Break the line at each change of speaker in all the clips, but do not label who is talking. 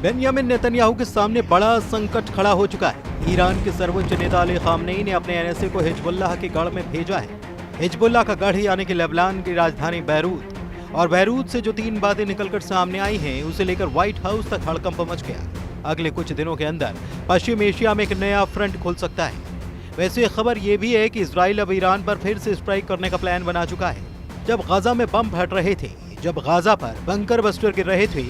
Benjamin Netanyahu के सामने बड़ा संकट खड़ा हो चुका है। ईरान के सर्वोच्च नेता अली खामनेई ने अपने एनएसए को हिजबुल्लाह के गढ़ में भेजा है। हिजबुल्लाह का गढ़ यानी कि लेबनान की राजधानी बैरूत, और बैरूत से जो 3 बातें निकलकर सामने आई हैं उसे लेकर व्हाइट हाउस तक हड़कंप मच गया। अगले कुछ दिनों के अंदर पश्चिम एशिया में एक नया फ्रंट खुल सकता है। वैसे खबर ये भी है कि इजराइल अब ईरान पर फिर से स्ट्राइक करने का प्लान बना चुका है। जब गाजा में बम फट रहे थे, जब गाजा पर बंकर बस्टर गिर रहे थे,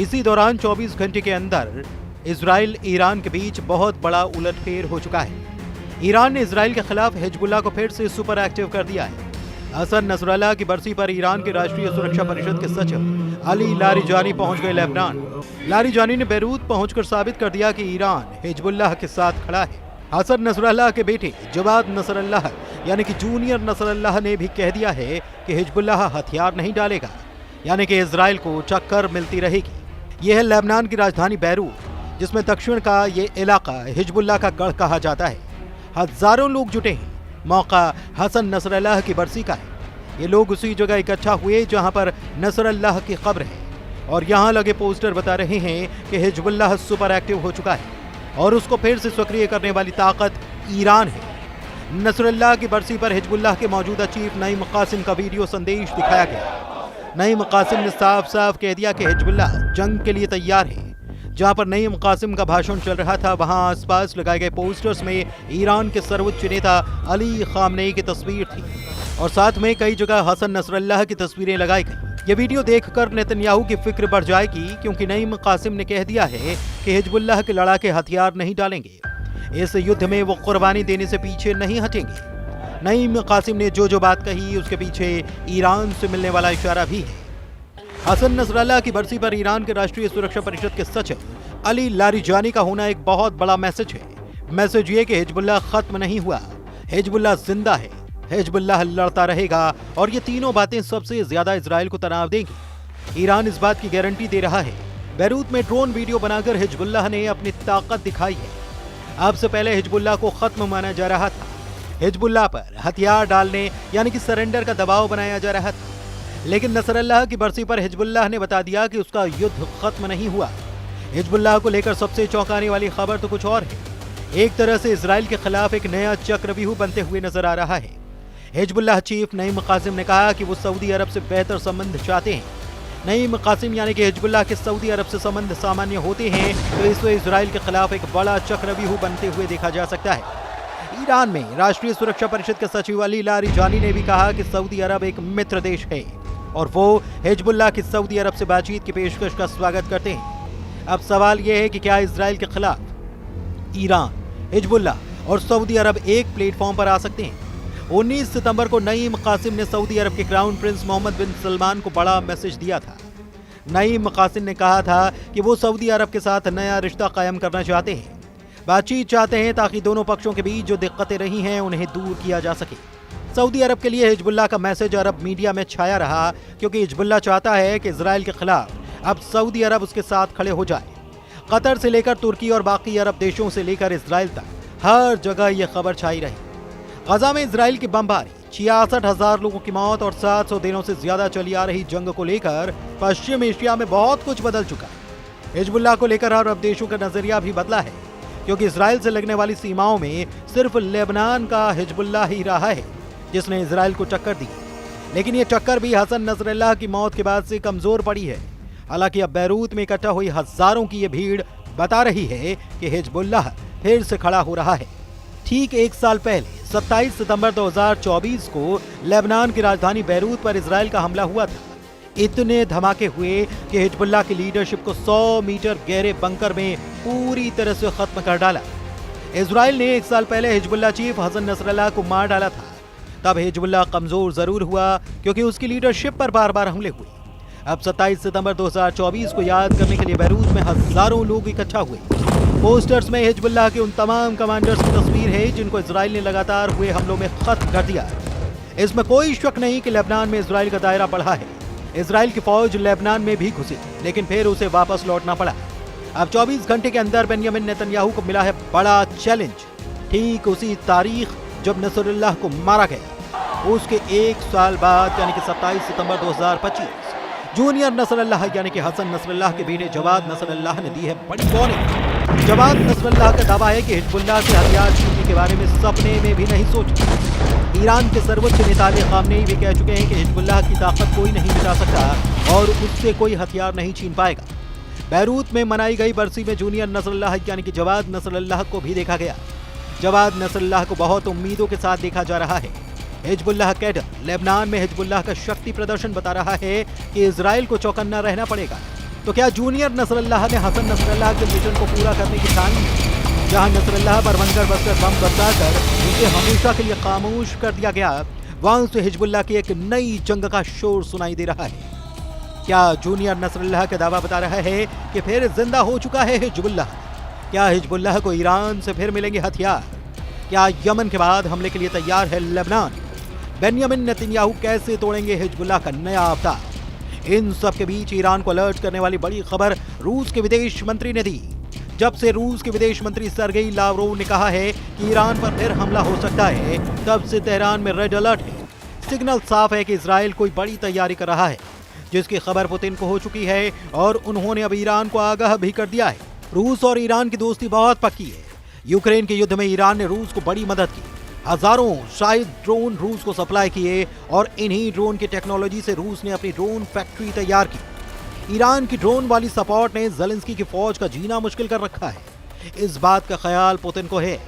इसी दौरान 24 घंटे के अंदर इजराइल ईरान के बीच बहुत बड़ा उलटफेर हो चुका है। ईरान ने इजराइल के खिलाफ हिजबुल्लाह को फिर से सुपर एक्टिव कर दिया है। हसन नसरल्लाह की बरसी पर ईरान के राष्ट्रीय सुरक्षा परिषद के सचिव अली लारिजानी पहुंच गए लेबनान। लारिजानी ने बैरूत पहुंचकर साबित कर दिया कि ईरान हिजबुल्लाह के साथ खड़ा है। हसन नसरल्लाह के बेटे जवाद नसरल्लाह यानी कि जूनियर नसरल्लाह ने भी कह दिया है कि हिजबुल्लाह हथियार नहीं डालेगा, यानी कि इजराइल को टक्कर मिलती रहेगी। यह है लेबनान की राजधानी बैरूत, जिसमें दक्षिण का ये इलाका हिजबुल्लाह का गढ़ कहा जाता है। हजारों लोग जुटे हैं। मौका हसन नसरल्लाह की बरसी का है। ये लोग उसी जगह इकट्ठा हुए जहां पर नसरल्लाह की कब्र है, और यहां लगे पोस्टर बता रहे हैं कि हिजबुल्लाह सुपर एक्टिव हो चुका है और उसको फिर से सक्रिय करने वाली ताकत ईरान है। नसरल्लाह की बरसी पर हिजबुल्लाह के मौजूदा चीफ नईम कासिम का वीडियो संदेश दिखाया गया। नईम कासिम ने साफ साफ कह दिया कि हिजबुल्लाह जंग के लिए तैयार है। जहां पर नईम कासिम का भाषण चल रहा था, वहां आसपास लगाए गए पोस्टर्स में ईरान के सर्वोच्च नेता अली खामनेई की तस्वीर थी, और साथ में कई जगह हसन नसरल्लाह की तस्वीरें लगाई गई। ये वीडियो देखकर नेतन्याहू की फिक्र बढ़ जाएगी, क्योंकि नईम कासिम ने कह दिया है कि हिजबुल्लाह के लड़ाके हथियार नहीं डालेंगे। इस युद्ध में वो कुर्बानी देने से पीछे नहीं हटेंगे। नईम कासिम ने जो बात कही उसके पीछे ईरान से मिलने वाला इशारा भी है। हसन नसरल्लाह की बरसी पर ईरान के राष्ट्रीय सुरक्षा परिषद के सचिव अली लारिजानी का होना एक बहुत बड़ा मैसेज है। मैसेज ये कि हिजबुल्लाह खत्म नहीं हुआ, हिजबुल्लाह जिंदा है, हिजबुल्लाह लड़ता रहेगा, और ये तीनों बातें सबसे ज्यादा इजराइल को तनाव देंगी। ईरान इस बात की गारंटी दे रहा है। बैरूत में ड्रोन वीडियो बनाकर हिजबुल्लाह ने अपनी ताकत दिखाई है। अब से पहले हिजबुल्लाह को खत्म माना जा रहा था। हिजबुल्लाह पर हथियार डालने यानी कि सरेंडर का दबाव बनाया जा रहा था, लेकिन नसरल्लाह की बरसी पर हिजबुल्लाह ने बता दिया कि उसका युद्ध खत्म नहीं हुआ। हिजबुल्लाह को लेकर सबसे चौंकाने वाली खबर तो कुछ और है। एक तरह से इजराइल के खिलाफ एक नया चक्रव्यूह बनते हुए नजर आ रहा है। हिजबुल्लाह चीफ नईम कासिम ने कहा कि वो सऊदी अरब से बेहतर संबंध चाहते हैं। नईम कासिम यानी कि हिजबुल्लाह के सऊदी अरब से संबंध सामान्य होते हैं, तो इससे इजराइल के खिलाफ एक बड़ा चक्रव्यूह बनते हुए देखा जा सकता है। ईरान में राष्ट्रीय सुरक्षा परिषद के सचिव अली लारिजानी ने भी कहा कि सऊदी अरब एक मित्र देश है और वो हिजबुल्लाह की सऊदी अरब से बातचीत की पेशकश का स्वागत करते हैं। अब सवाल यह है कि क्या इजराइल के खिलाफ ईरान, हिजबुल्लाह और सऊदी अरब एक प्लेटफॉर्म पर आ सकते हैं? 19 सितंबर को नईम कासिम ने सऊदी अरब के क्राउन प्रिंस मोहम्मद बिन सलमान को बड़ा मैसेज दिया था। नईम कासिम ने कहा था कि वो सऊदी अरब के साथ नया रिश्ता कायम करना चाहते हैं, बातचीत चाहते हैं, ताकि दोनों पक्षों के बीच जो दिक्कतें रही हैं उन्हें दूर किया जा सके। सऊदी अरब के लिए हिजबुल्लाह का मैसेज अरब मीडिया में छाया रहा, क्योंकि हिजबुल्लाह चाहता है कि इजराइल के खिलाफ अब सऊदी अरब उसके साथ खड़े हो जाए। कतर से लेकर तुर्की और बाकी अरब देशों से लेकर इजराइल तक हर जगह यह खबर छाई रही। गजा में इजराइल की बमबारी, 66,000 लोगों की मौत और 700 दिनों से ज्यादा चली आ रही जंग को लेकर पश्चिम एशिया में बहुत कुछ बदल चुका है। हिजबुल्लाह को लेकर अरब देशों का नजरिया भी बदला है, क्योंकि इजराइल से लगने वाली सीमाओं में सिर्फ लेबनान का हिजबुल्लाह ही रहा है जिसने इजराइल को टक्कर दी। लेकिन ये टक्कर भी हसन नसरल्लाह की मौत के बाद से कमजोर पड़ी है। हालांकि अब बैरूत में इकट्ठा हुई हजारों की ये भीड़ बता रही है कि हिजबुल्लाह फिर से खड़ा हो रहा है। ठीक एक साल पहले 27 सितंबर 2024 को लेबनान की राजधानी बैरूत पर इजराइल का हमला हुआ था। इतने धमाके हुए कि हिजबुल्लाह की लीडरशिप को 100 मीटर गहरे बंकर में पूरी तरह से खत्म कर डाला। इजराइल ने एक साल पहले हिजबुल्लाह चीफ हसन नसरल्लाह को मार डाला था। तब हिजबुल्लाह कमजोर जरूर हुआ, क्योंकि उसकी लीडरशिप पर बार बार हमले हुए। अब 27 सितंबर 2024 को याद करने के लिए बैरूत में हजारों लोग इकट्ठा हुए। पोस्टर्स में हिजबुल्लाह के उन तमाम कमांडर्स की तस्वीर है जिनको इजराइल ने लगातार हुए हमलों में खत्म कर दिया। इसमें कोई शक नहीं कि लेबनान में इजराइल का दायरा बढ़ा है। इजराइल की फौज लेबनान में भी घुसी, लेकिन फिर उसे वापस लौटना पड़ा। अब 24 घंटे के अंदर बेंयामिन नेतन्याहू को मिला है बड़ा चैलेंज। ठीक उसी तारीख जब नसरुल्लाह को मारा गया, उसके एक साल बाद यानी कि 27 सितंबर 2025 जूनियर नसरल्लाह यानी कि हसन नसरल्लाह के बेटे जवाद नसरल्लाह ने दी है बड़ी वार्निंग। जवाद नसरल्लाह का दावा है कि हिजबुल्लाह से हथियार छीनने के बारे में सपने में भी नहीं सोचा। ईरान के सर्वोच्च नेता अली खामनेई भी कह चुके हैं कि हिजबुल्लाह की ताकत कोई नहीं मिटा सकता और उससे कोई हथियार नहीं छीन पाएगा। बैरूत में मनाई गई बरसी में जूनियर नसरल्लाह यानी कि जवाद नसरल्लाह को भी देखा गया। जवाद नसरल्लाह को बहुत उम्मीदों के साथ देखा जा रहा है। हिजबुल्लाह कैडर लेबनान में हिजबुल्लाह का शक्ति प्रदर्शन बता रहा है कि इजराइल को चौकन्ना रहना पड़ेगा। तो क्या जूनियर नसरल्लाह ने हसन नसरल्लाह के मिशन को पूरा करने की ठानी? जहां नसरल्लाह पर बनकर बसकर बम बरसाकर उसे हमेशा के लिए खामोश कर दिया गया, वहां से हिजबुल्लाह की एक नई जंग का शोर सुनाई दे रहा है। क्या जूनियर नसरल्लाह का दावा बता रहा है कि फिर जिंदा हो चुका है हिजबुल्लाह? क्या हिजबुल्लाह को ईरान से फिर मिलेंगे हथियार? क्या यमन के बाद हमले के लिए तैयार है लेबनान? बेंयामिन नेतन्याहू कैसे तोड़ेंगे हिजबुल्लाह का नया अवतार? इन सब के बीच ईरान को अलर्ट करने वाली बड़ी खबर रूस के विदेश मंत्री ने दी। जब से रूस के विदेश मंत्री सर्गेई लावरोव ने कहा है कि ईरान पर फिर हमला हो सकता है, तब से तेहरान में रेड अलर्ट है। सिग्नल साफ है कि इजराइल कोई बड़ी तैयारी कर रहा है, जिसकी खबर पुतिन को हो चुकी है और उन्होंने अब ईरान को आगाह भी कर दिया है। रूस और ईरान की दोस्ती बहुत पक्की है। यूक्रेन के युद्ध में ईरान ने रूस को बड़ी मदद की। हजारों शायद ड्रोन रूस को सप्लाई किए और इन्हीं ड्रोन की टेक्नोलॉजी से रूस ने अपनी ड्रोन फैक्ट्री तैयार की। ईरान की ड्रोन वाली सपोर्ट ने ज़ेलेंस्की की फौज का जीना मुश्किल कर रखा है। इस बात का ख्याल पुतिन को है,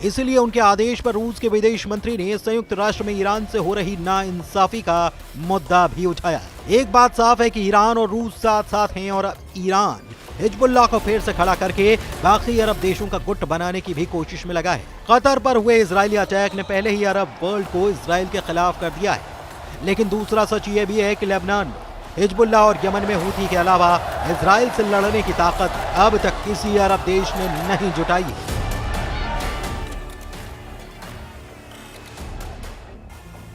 इसलिए उनके आदेश पर रूस के विदेश मंत्री ने संयुक्त राष्ट्र में ईरान से हो रही नाइंसाफी का मुद्दा भी उठाया। एक बात साफ है कि ईरान और रूस साथ साथ हैं और ईरान हिजबुल्लाह को फिर से खड़ा करके बाकी अरब देशों का गुट बनाने की भी कोशिश में लगा है। कतर पर हुए इजरायली अटैक ने पहले ही अरब वर्ल्ड को इजराइल के खिलाफ कर दिया है, लेकिन दूसरा सच ये भी है कि लेबनान में हिजबुल्लाह और यमन में हूथी के अलावा इजराइल से लड़ने की ताकत अब तक किसी अरब देश ने नहीं जुटाई है।